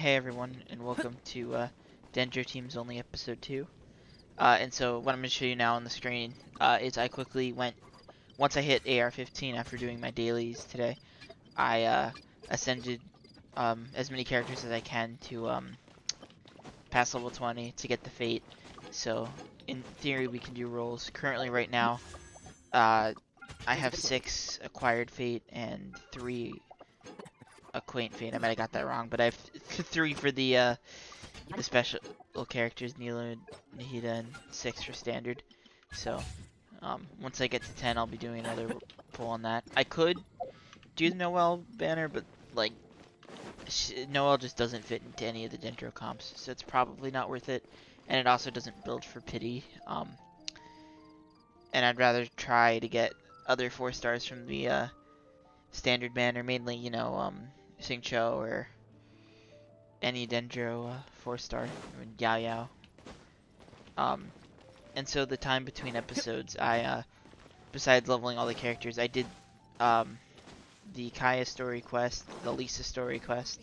Hey everyone, and welcome to Dendro Teams Only Episode 2. And so what I'm going to show you now on the screen is I quickly went, once I hit AR-15 after doing my dailies today, I ascended as many characters as I can to pass level 20 to get the Fate. So in theory we can do rolls. Currently right now, I have 6 acquired Fate and 3 acquaint Fate. I might have got that wrong, but I have 3 for the special characters, Nilo, Nahida, and 6 for standard. So, once I get to 10, I'll be doing another pull on that. I could do the Noel banner, but, like, Noel just doesn't fit into any of the Dendro comps, so it's probably not worth it. And it also doesn't build for pity. And I'd rather try to get other 4 stars from the standard banner, mainly, Xingqiu or any Dendro 4-star, or Yao Yao. And so the time between episodes, besides leveling all the characters, I did the Kaya story quest, the Lisa story quest,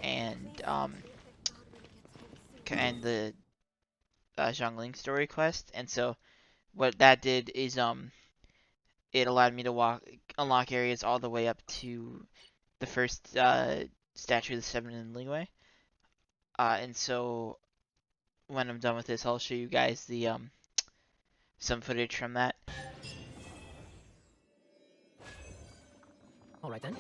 and the Zhongling story quest. And so what that did is it allowed me to unlock areas all the way up to the first statue of the Seven in Liyue. And so when I'm done with this, I'll show you guys the some footage from that. Alright then.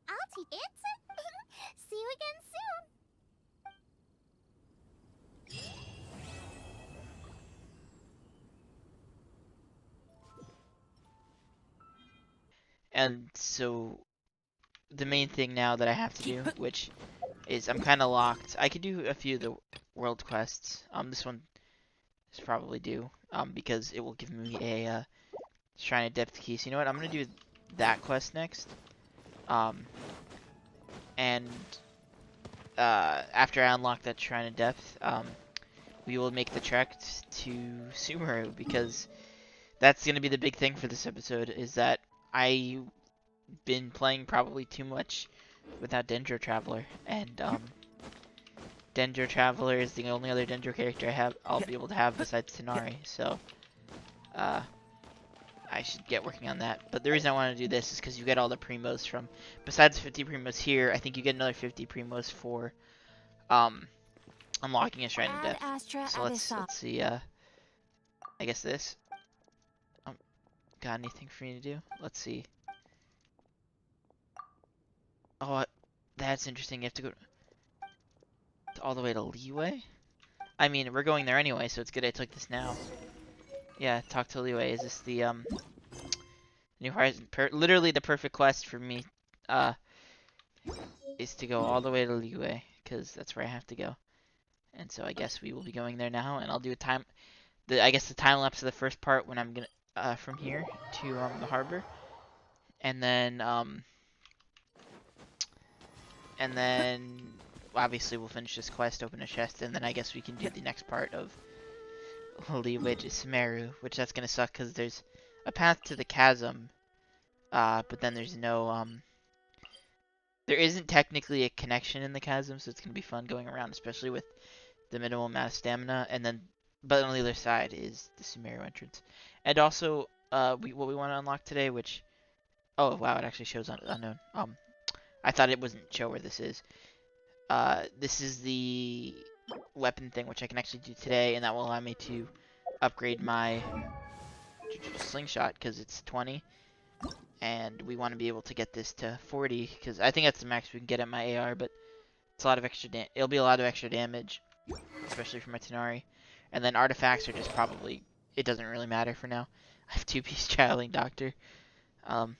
I'll take it. See you again soon. And so the main thing now that I have to do, which is I'm kind of locked. I could do a few of the world quests. This one is probably due, because it will give me a Shrine of Depth key. So you know what? I'm gonna do that quest next. Um, and after I unlock that Shrine of Depth, we will make the trek to Sumeru, because that's gonna be the big thing for this episode. Is that I've been playing probably too much without Dendro Traveler, and Dendro Traveler is the only other Dendro character I'll be able to have besides Tanari. So I should get working on that. But the reason I want to do this is because you get all the primos from, besides 50 primos here, I think you get another 50 primos for unlocking a Shrine of Death. So let's see. I guess this. Got anything for me to do? Let's see. Oh, that's interesting. You have to go all the way to Liyue? I mean, we're going there anyway, so it's good I took this now. Yeah, talk to Liyue. Is this the New Horizon? Literally the perfect quest for me is to go all the way to Liyue, because that's where I have to go. And so I guess we will be going there now, and I'll do a time. I guess the time lapse of the first part when I'm gonna from here to the harbor, and then obviously we'll finish this quest, open a chest, and then I guess we can do the next part of Liyue to Sumeru, which that's gonna suck because there's a path to the chasm, but then there's no There isn't technically a connection in the chasm, so it's gonna be fun going around, especially with the minimal amount of stamina. And then, but on the other side is the Sumeru entrance, and also what we want to unlock today, which oh wow, it actually shows unknown. I thought it wasn't show where this is. This is the weapon thing, which I can actually do today, and that will allow me to upgrade my slingshot because it's 20, and we want to be able to get this to 40 because I think that's the max we can get at my AR, but it's a lot of extra. It'll be a lot of extra damage, especially for my Tenari. And then artifacts are just probably it doesn't really matter for now. I have two-piece Traveling Doctor. Um,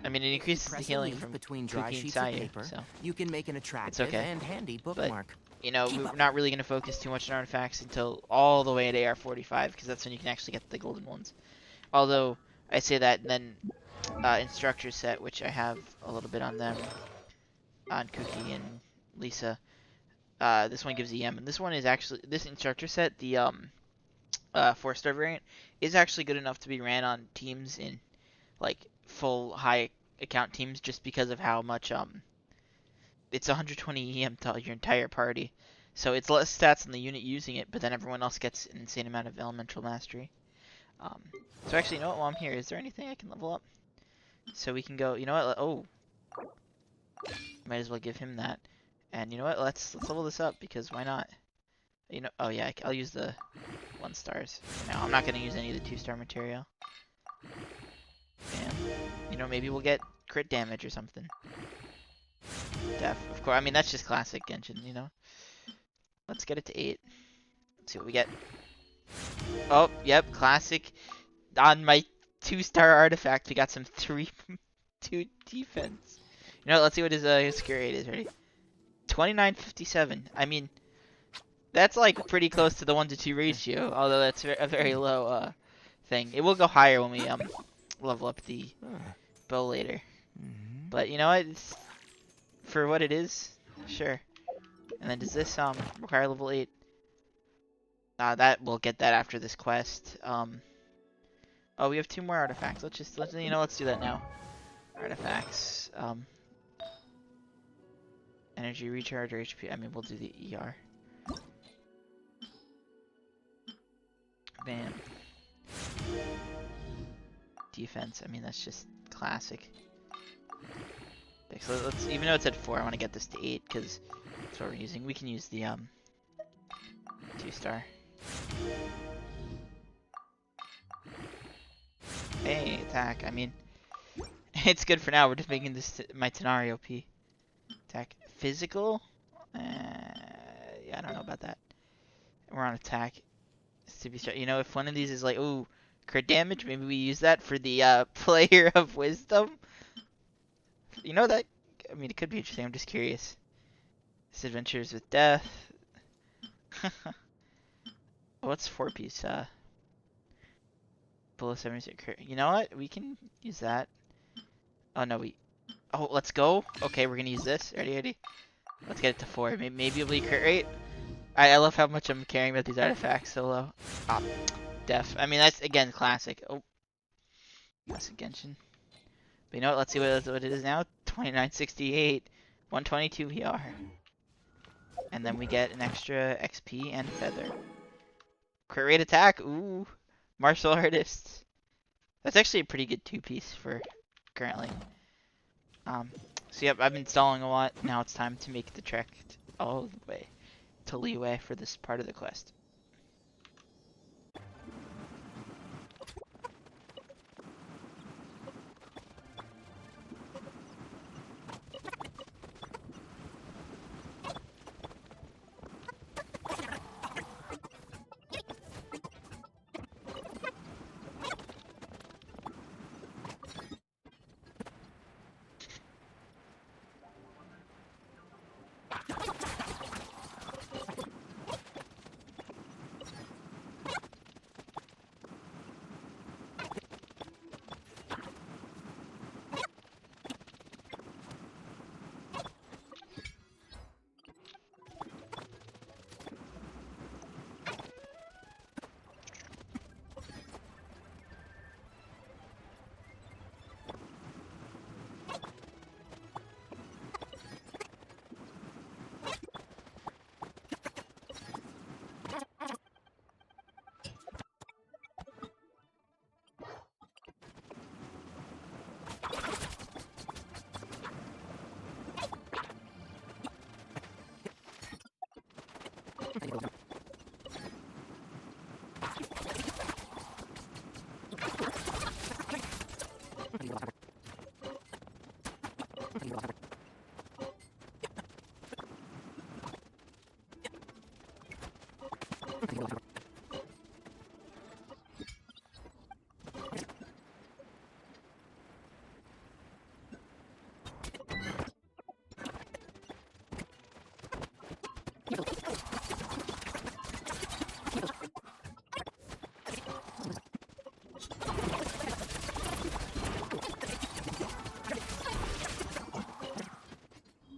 I mean, it increases the Press a healing leaf from between dry Kuki and sheets of Saya, paper. so You can make an it's attractive okay. and handy But bookmark. you know, Keep we're up. not really going to focus too much on artifacts until all the way at AR 45 because that's when you can actually get the golden ones. Although I say that, and then instructor set, which I have a little bit on them, on Cookie and Lisa. This one gives EM, and this one is actually this instructor set, the 4-star variant, is actually good enough to be ran on teams in like full high account teams, just because of how much it's 120 EM to your entire party. So it's less stats on the unit using it, but then everyone else gets an insane amount of elemental mastery. Um, so actually, you know what? While I'm here, is there anything I can level up? So we can go. You know what? Oh, might as well give him that. And you know what? Let's level this up because why not? You know. Oh yeah, I'll use the 1-stars for now. I'm not gonna use any of the 2-star material. Bam. You know, maybe we'll get crit damage or something. Def, of course. I mean, that's just classic Genshin. You know. Let's get it to 8. Let's see what we get. Oh, yep, classic. On my 2-star artifact, we got some 2 defense. You know, let's see what his cure rate is. Ready? 2957. I mean, that's like pretty close to the 1-to-2 ratio, although that's a very low thing. It will go higher when we level up the bow later. But you know what? It's, for what it is, sure. And then does this require level 8? That we'll get that after this quest. Oh, we have 2 more artifacts. Let's do that now. Artifacts. Energy recharge or HP. I mean, we'll do the ER. Bam. Defense. I mean, that's just classic. Okay, so let's, even though it's at 4, I want to get this to 8 because that's what we're using. We can use the 2-star. Hey, attack. I mean, it's good for now. We're just making this my Tenari OP. Attack. Physical? Yeah, I don't know about that. We're on attack. To be you know, if one of these is like, ooh, crit damage, maybe we use that for the player of wisdom. You know that? I mean, it could be interesting. I'm just curious. This adventures with death. What's 4-piece? Below 76 crit. You know what? We can use that. Oh no, Oh, let's go. Okay, we're gonna use this. Ready? Let's get it to 4. Maybe it'll be crit rate. I love how much I'm caring about these artifacts so low. Ah, def. I mean, that's again classic. Oh, classic Genshin. But you know what? Let's see what it is now. 2968, 122 VR, and then we get an extra XP and feather. Crit rate attack. Ooh, martial artist. That's actually a pretty good 2-piece for currently. So yep, I've been stalling a lot. Now it's time to make the trek all the way to Liyue for this part of the quest.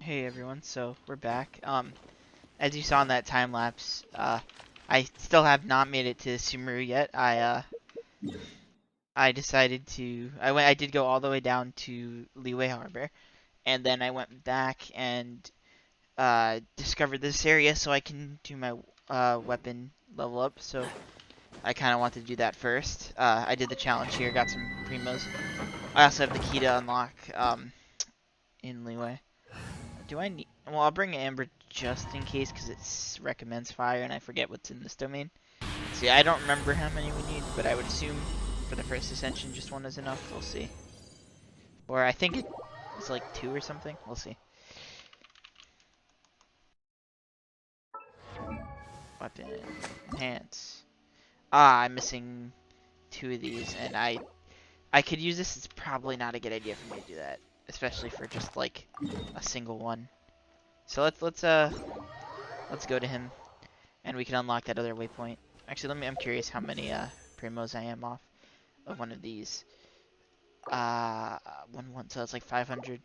Hey everyone, so we're back. As you saw in that time lapse, I still have not made it to Sumeru yet. I decided to, I did go all the way down to Liyue Harbor, and then I went back and discovered this area so I can do my weapon level up. So I kind of want to do that first. I did the challenge here, got some primos. I also have the key to unlock in Liyue. Do I need? Well, I'll bring Amber just in case because it recommends fire, and I forget what's in this domain. See, I don't remember how many we need, but I would assume for the first ascension, just one is enough. We'll see. Or I think it's like 2 or something. We'll see. Weapon, enhance. Ah, I'm missing 2 of these, and I could use this. It's probably not a good idea for me to do that, especially for just like a single one. So let's go to him, and we can unlock that other waypoint. Actually, I'm curious how many primos I am off of one of these. One, so it's like 500.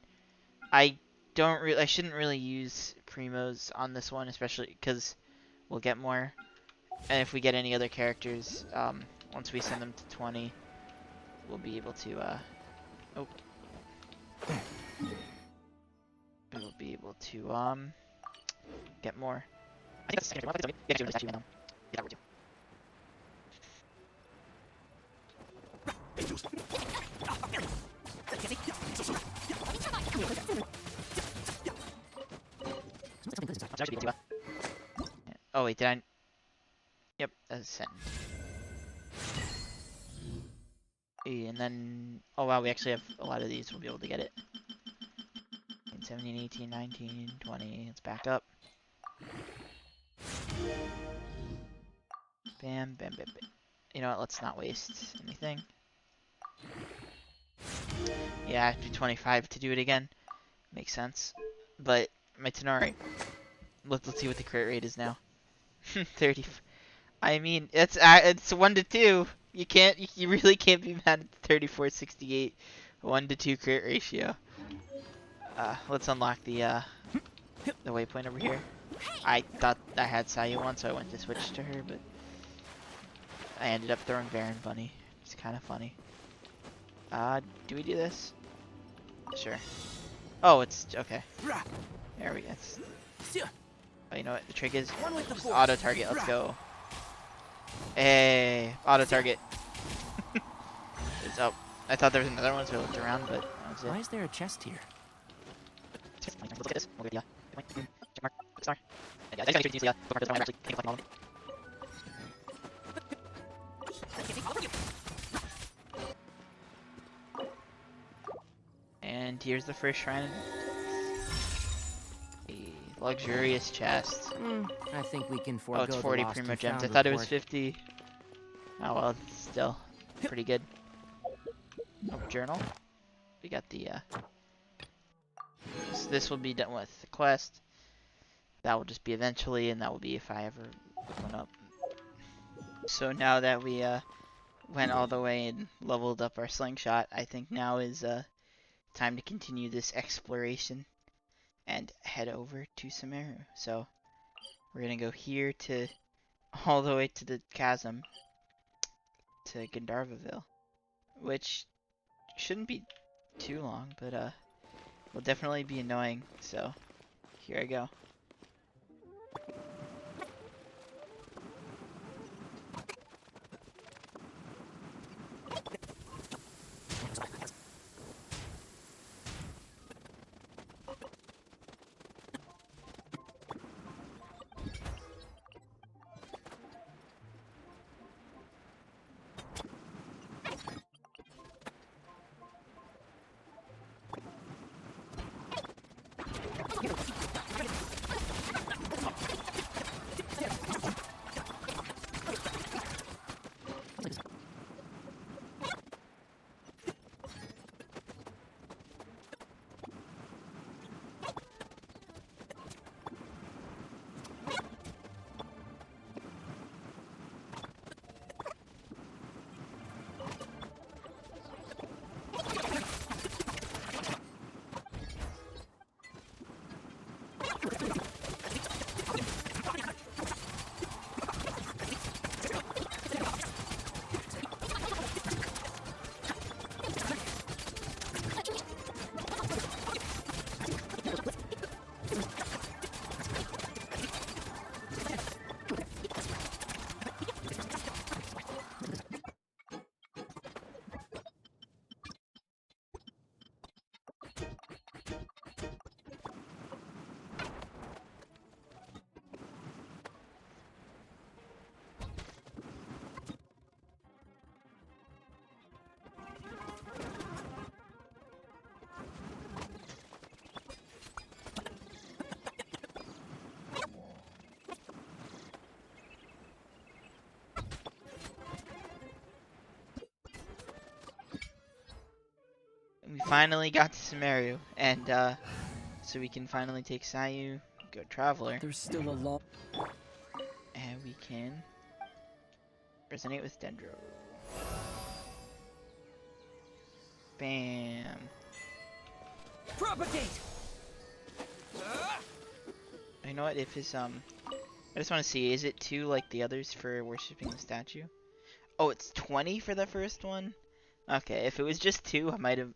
I I shouldn't really use primos on this one, especially because we'll get more. And if we get any other characters, once we send them to 20, we'll be able to, oh, we'll be able to, get more. I think that's the second one. Yeah, actually, that's 2 now. Yeah, that would do. Oh wait, did I? Yep, ascend. And then, oh wow, we actually have a lot of these. We'll be able to get it. 17, 18, 19, 20. Let's back up. Bam, bam, bam, bam. You know what? Let's not waste anything. Yeah, I have to do 25 to do it again. Makes sense. But my Tenari. Let's see what the crit rate is now. 30. I mean, it's 1 to 2. You really can't be mad at 3468 1 to 2 crit ratio. Let's unlock the waypoint over here. I thought I had Sayu one, so I went to switch to her, but I ended up throwing Baron Bunny. It's kind of funny. Do we do this? Sure. Oh, it's okay. There we go. Oh, you know what the trick is? Just auto target. Let's go. Hey, auto target. It's up. I thought there was another one, so I looked around, but that was it. Why is there a chest here? Let's look at this. We'll go, yeah. Check mark. Star. Yeah, I just got to the bookmark. I'm actually taking all of them. And here's the first shrine. A luxurious chest. I think we can forego Oh, it's 40 the lost primo and gems. I found thought it was report. 50. Oh well, it's still pretty good. Oh, journal. We got the this will be done with the quest. That will just be eventually, and that will be if I ever look one up. So now that we went all the way and leveled up our slingshot, I think now is time to continue this exploration and head over to Sumeru. So we're gonna go here to all the way to the chasm to Gandharvaville, which shouldn't be too long, but will definitely be annoying. So here I go. finally got to Sumeru, and so we can finally take Sayu, go Traveler, There's still a long. and we can resonate with Dendro. Bam. Propagate! You know what? If his I just want to see, is it 2 like the others for worshipping the statue? Oh, it's 20 for the first one? Okay, if it was just 2, I might have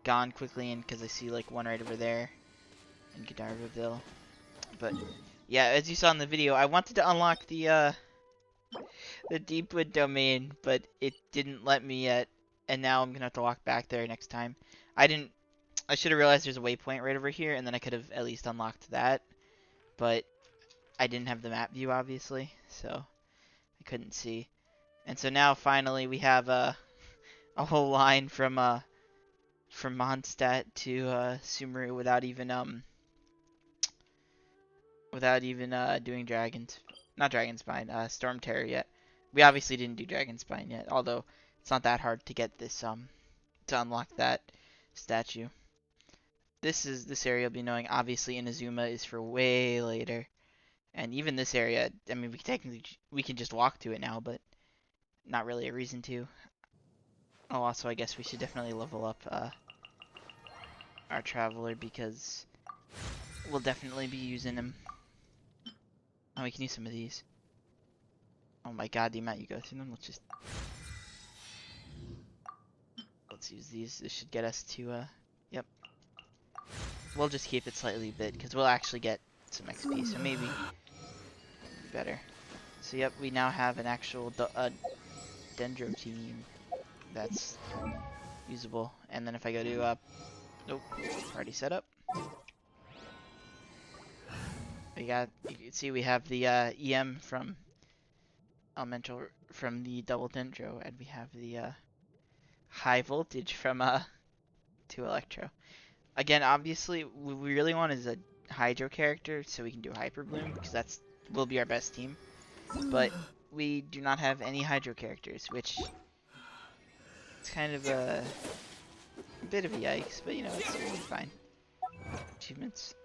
gone quickly in because I see like one right over there in Godiva. But yeah, as you saw in the video, I wanted to unlock the Deepwood domain, but it didn't let me yet, and now I'm gonna have to walk back there next time. I should have realized there's a waypoint right over here, and then I could have at least unlocked that, but I didn't have the map view obviously, so I couldn't see. And so now finally we have a whole line from Mondstadt to Sumeru without even doing not Dragon Spine, Storm Terror yet. We obviously didn't do Dragon Spine yet, although it's not that hard to get this to unlock that statue. This area will be knowing obviously Inazuma is for way later. And even this area, I mean we can just walk to it now, but not really a reason to. Oh, also I guess we should definitely level up our Traveler because we'll definitely be using him. Oh, we can use some of these. Oh my god, the amount you go through them. Let's use these. This should get us to yep. We'll just keep it slightly bit because we'll actually get some XP, so maybe better. So yep, we now have an actual Dendro team that's usable. And then if I go to nope, already set up. You can see we have the EM from Elemental from the double Dendro, and we have the high voltage from 2 Electro. Again, obviously, what we really want is a Hydro character so we can do Hyper Bloom because that's will be our best team. But we do not have any Hydro characters, which is kind of a bit of a yikes, but you know, it's fine. Achievements.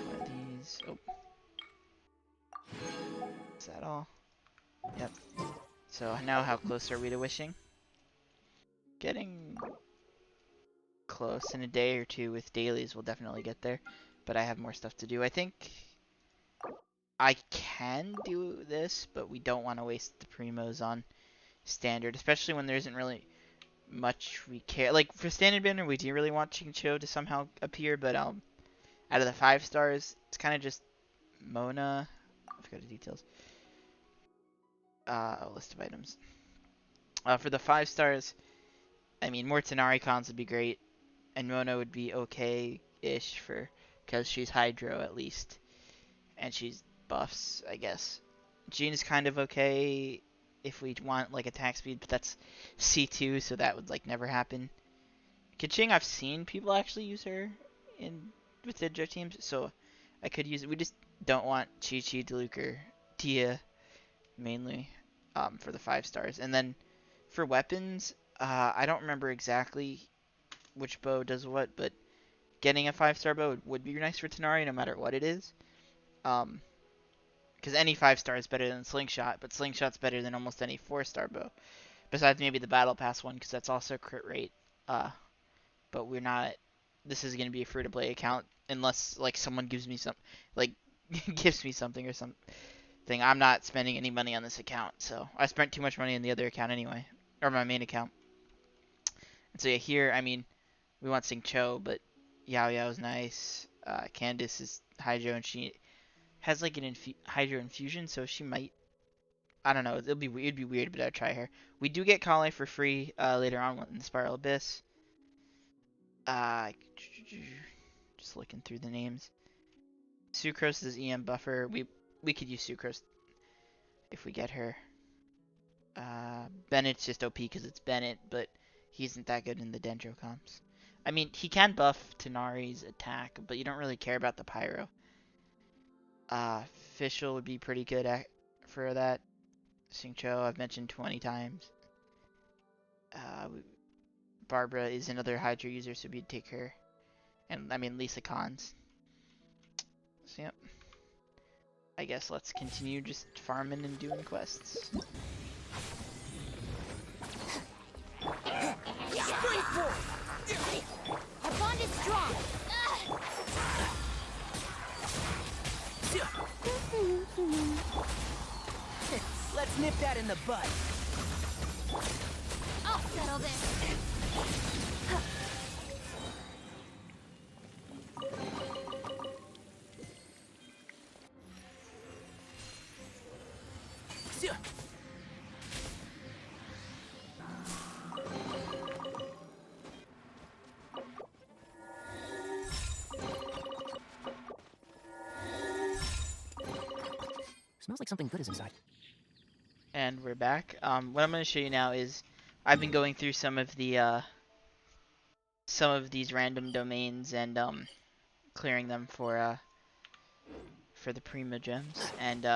One of these. Oh. Is that all? Yep. So now how close are we to wishing? Getting close. In a day or two with dailies we'll definitely get there. But I have more stuff to do. I think I can do this, but we don't want to waste the primos on standard, especially when there isn't really much we care. Like for standard banner we do really want Chincho to somehow appear, but out of the 5 stars, it's kind of just Mona. I forgot the details. List of items. For the 5 stars, I mean, more Tenari cons would be great, and Mona would be okay-ish for, because she's Hydro at least, and she's buffs, I guess. Jean is kind of okay if we want like attack speed, but that's C2, so that would like never happen. Kaching, I've seen people actually use her in with Dendro teams, so I could use it. We just don't want Chi-Chi, Diluc, Tia mainly for the 5 stars, and then for weapons, I don't remember exactly which bow does what, but getting a 5-star bow would be nice for Tenari no matter what it is. Because any 5-star is better than Slingshot, but Slingshot's better than almost any 4-star bow. Besides maybe the Battle Pass one, because that's also crit rate. But we're not. This is going to be a free-to-play account unless like someone gives me some, like gives me something or something. I'm not spending any money on this account, so I spent too much money on the other account anyway, or my main account. And so yeah, here I mean, we want Sing Cho, but Yao Yao's nice. Candice is Hydro, and she has like an Hydro infusion, so she might. I don't know. It'd be weird, but I'd try her. We do get Kale for free later on in the Spiral Abyss. Uh, just looking through the names. Sucrose is EM buffer. We could use Sucrose if we get her. Bennett's just OP because it's Bennett, but he isn't that good in the Dendro comps. I mean, he can buff Tenari's attack, but you don't really care about the Pyro. Fischl would be pretty good for that. Xingqiu I've mentioned 20 times. Barbara is another Hydra user, so we'd take her. And I mean Lisa Cons. So yep. I guess let's continue just farming and doing quests. Our bond is strong. Let's nip that in the bud. I'll settle this. Smells like something good is inside. And we're back. What I'm going to show you now is I've been going through some of these random domains and clearing them for the Prima gems and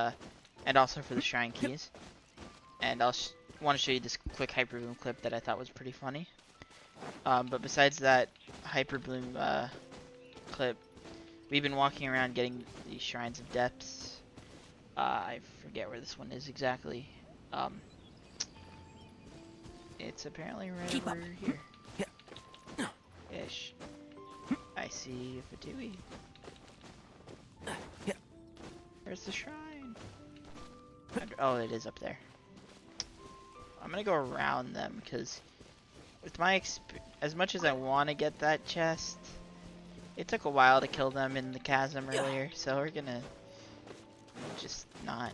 also for the shrine keys. And I'll want to show you this quick Hyperbloom clip that I thought was pretty funny. But besides that Hyperbloom clip, we've been walking around getting these shrines of depths. I forget where this one is exactly. It's apparently right over here. Ish. I see a Fatui. Where's the shrine? Oh, it is up there. I'm gonna go around them because with my as much as I want to get that chest, it took a while to kill them in the chasm earlier, so we're gonna just not.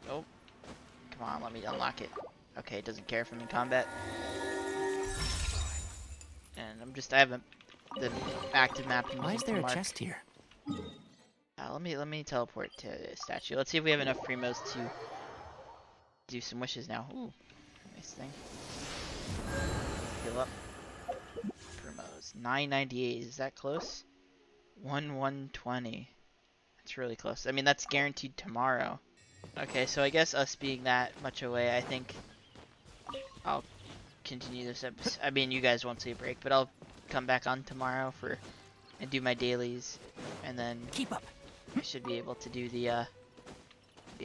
Oh, come on, let me unlock it. Okay, it doesn't care if I'm in combat. And I have the active map. Why is there a chest here? Let me teleport to the statue. Let's see if we have enough primos to do some wishes now. Ooh, nice thing. Heal up. Primos. 998. Is that close? 120. That's really close. I mean, that's guaranteed tomorrow. Okay, so I guess us being that much away, I think I'll continue this episode. I mean, you guys won't see a break, but I'll come back on tomorrow and do my dailies, and then keep up. I should be able to do the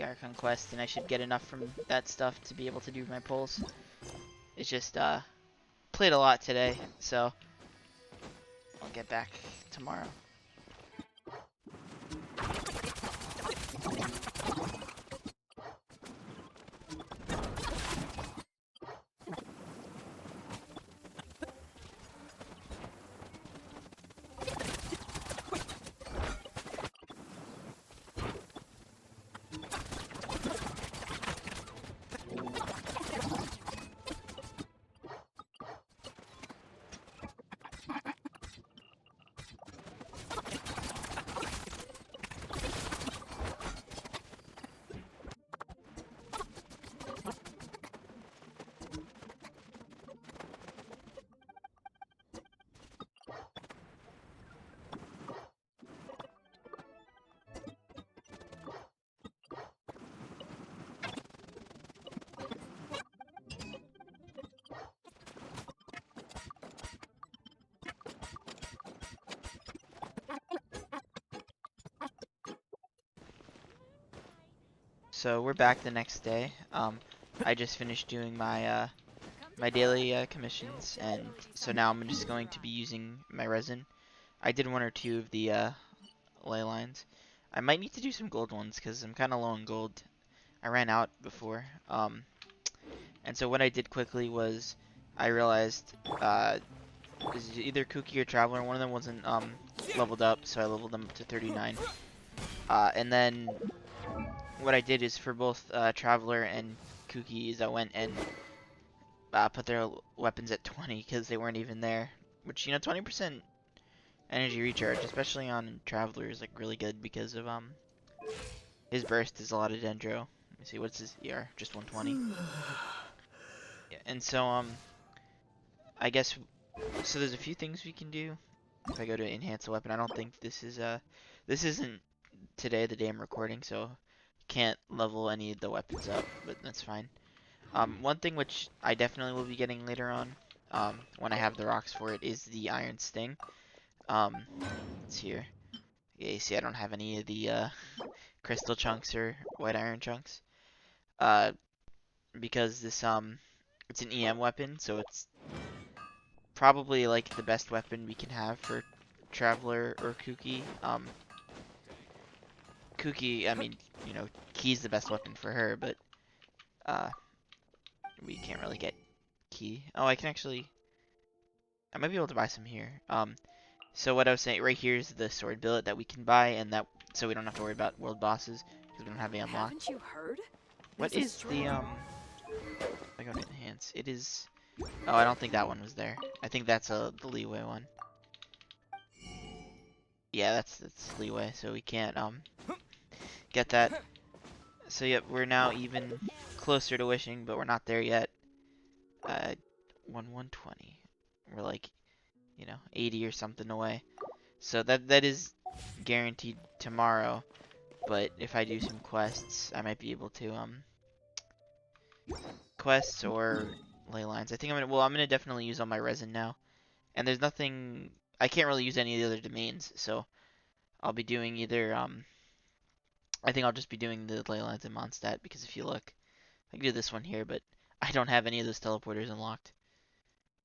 Archon quest, and I should get enough from that stuff to be able to do my pulls. It's just played a lot today, so I'll get back tomorrow. So we're back the next day. I just finished doing my my daily commissions, and so now I'm just going to be using my resin. I did one or two of the ley lines. I might need to do some gold ones because I'm kind of low on gold. I ran out before. And so what I did quickly was I realized it was either Kooky or Traveler. One of them wasn't leveled up, so I leveled them up to 39. And then what I did is for both Traveler and Kooky is I went and put their weapons at 20 because they weren't even there. Which, you know, 20% energy recharge, especially on Traveler, is like really good because of his burst is a lot of Dendro. Let me see, what's his ER? Just 120. Yeah, and so I guess so. There's a few things we can do. If I go to enhance the weapon, I don't think this isn't today, the day I'm recording, so can't level any of the weapons up, but that's fine. One thing which I definitely will be getting later on when I have the rocks for it, is the iron sting. It's here. Yeah, you see I don't have any of the crystal chunks or white iron chunks. Uh, because this it's an EM weapon, so it's probably like the best weapon we can have for Traveler or Kuki. Kuki, I mean, you know, Key's the best weapon for her, but uh, we can't really get Key. Oh, I can actually, I might be able to buy some here. So what I was saying, right here is the sword billet that we can buy, and that so we don't have to worry about world bosses because we don't have any unlocked. Haven't you heard? What There's a is the strong- I go to enhance. It is. Oh, I don't think that one was there. I think that's the leeway one. Yeah, that's leeway, so we can't get that. So yep, we're now even closer to wishing, but we're not there yet. 120. We're like, you know, 80 or something away. So that is guaranteed tomorrow. But if I do some quests, I might be able to quests or ley lines. I think I'm gonna definitely use all my resin now. And there's nothing I can't really use any of the other domains, so I'll be doing either I think I'll just be doing the ley lines in Mondstadt because if you look, I can do this one here, but I don't have any of those teleporters unlocked.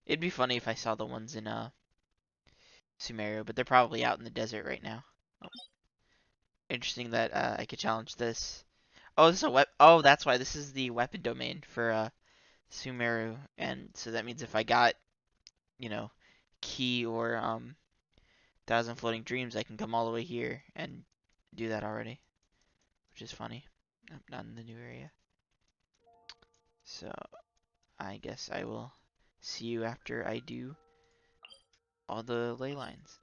It'd be funny if I saw the ones in Sumeru, but they're probably out in the desert right now. Oh, interesting that I could challenge this. Oh, this is a Oh, that's why this is the weapon domain for Sumeru, and so that means if I got, you know, Key or Thousand Floating Dreams, I can come all the way here and do that already, which is funny. I'm not in the new area, so I guess I will see you after I do all the ley lines.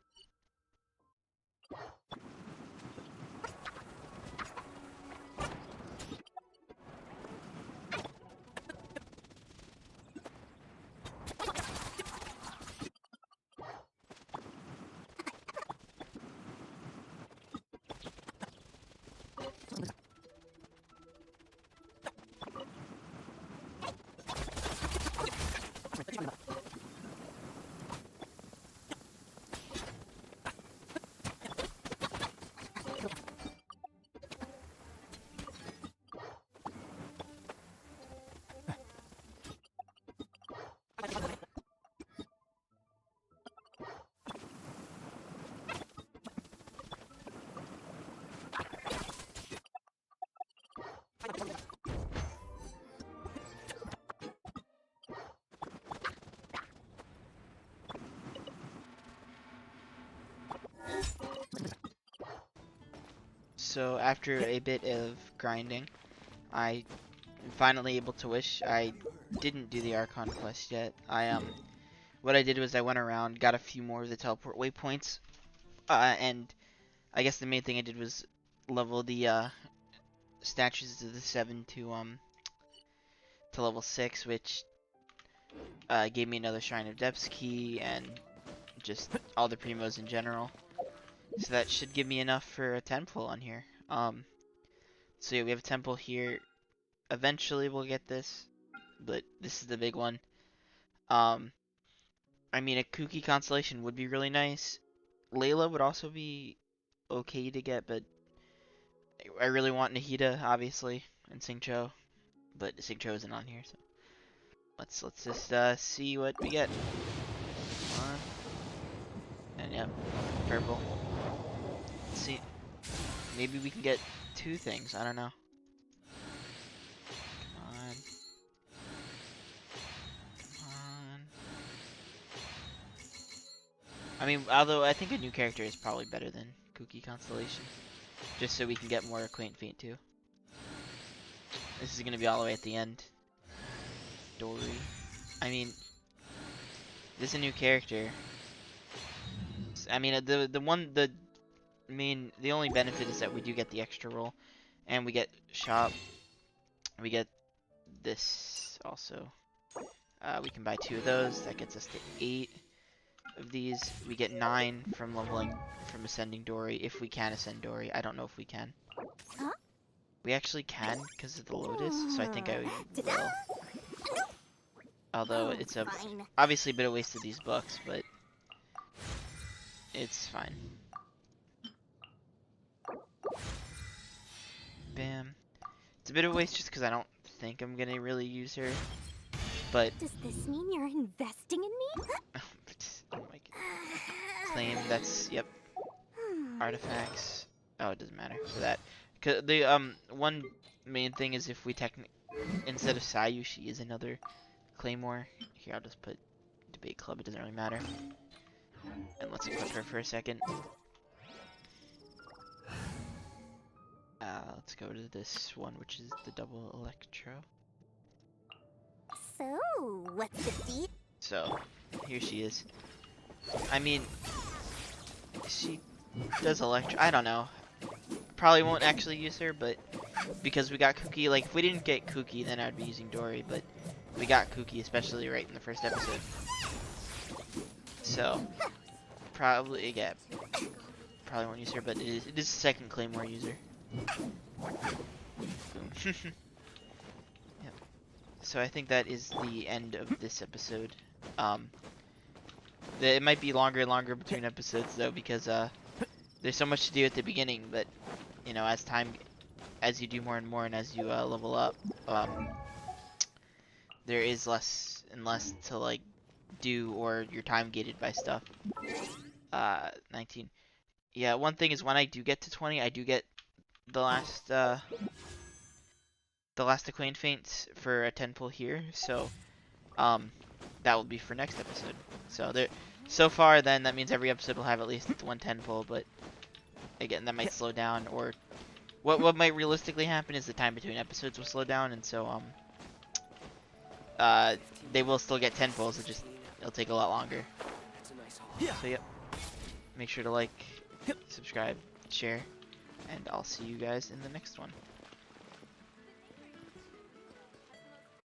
So after a bit of grinding, I am finally able to wish. I didn't do the Archon quest yet. What I did was I went around, got a few more of the teleport waypoints, and I guess the main thing I did was level the statues to the 7 to level 6, which gave me another Shrine of Depths key and just all the primos in general. So that should give me enough for a temple on here. So yeah, we have a temple here. Eventually we'll get this, but this is the big one. I mean, a Kuki constellation would be really nice. Layla would also be okay to get, but I really want Nahida, obviously, and Xingqiu, but Xingqiu isn't on here, so let's just see what we get. Come on. And yep, purple. Let's see. Maybe we can get two things. I don't know. Come on. Come on. I mean, although I think a new character is probably better than Kuki Constellation. Just so we can get more Quaint Feet too. This is gonna be all the way at the end. Dory. I mean, this is a new character. I mean, the only benefit is that we do get the extra roll, and we get shop. We get this also. We can buy 2 of those. That gets us to 8 of these. We get 9 from leveling from ascending Dory if we can ascend Dory. I don't know if we can. Huh? We actually can because of the Lotus, so I think I will. Although Oh, it's a fine. obviously a bit of waste of these books, but it's fine. Bam. It's a bit of waste just because I don't think I'm gonna really use her. But Does this mean you're investing in me? oh my god. Claim that's yep. Artifacts. Oh, it doesn't matter for that. 'Cause the one main thing is if we instead of Sayu, she is another Claymore. Here, I'll just put Debate Club. It doesn't really matter. And let's equip her for a second. Let's go to this one, which is the double Electro. So, what's the deal? So, here she is. I mean, she does Electro. I don't know. Probably won't actually use her, but because we got Cookie, like if we didn't get Cookie, then I'd be using Dory, but we got Cookie, especially right in the first episode. So, probably, yeah, probably won't use her, but it is the second Claymore user. Yep. So I think that is the end of this episode. It might be longer and longer between episodes though, because there's so much to do at the beginning, but you know, as you do more and more, and as you level up, there is less and less to like do, or you're time gated by stuff. 19. Yeah, one thing is when I do get to 20, I do get the last Acquaint Faints for a 10 pull here, so that will be for next episode. So there, so far then that means every episode will have at least one 10 pull, but again that might slow down, or what might realistically happen is the time between episodes will slow down, and so they will still get 10 pulls. It'll take a lot longer. So yep, make sure to like, subscribe, share, and I'll see you guys in the next one.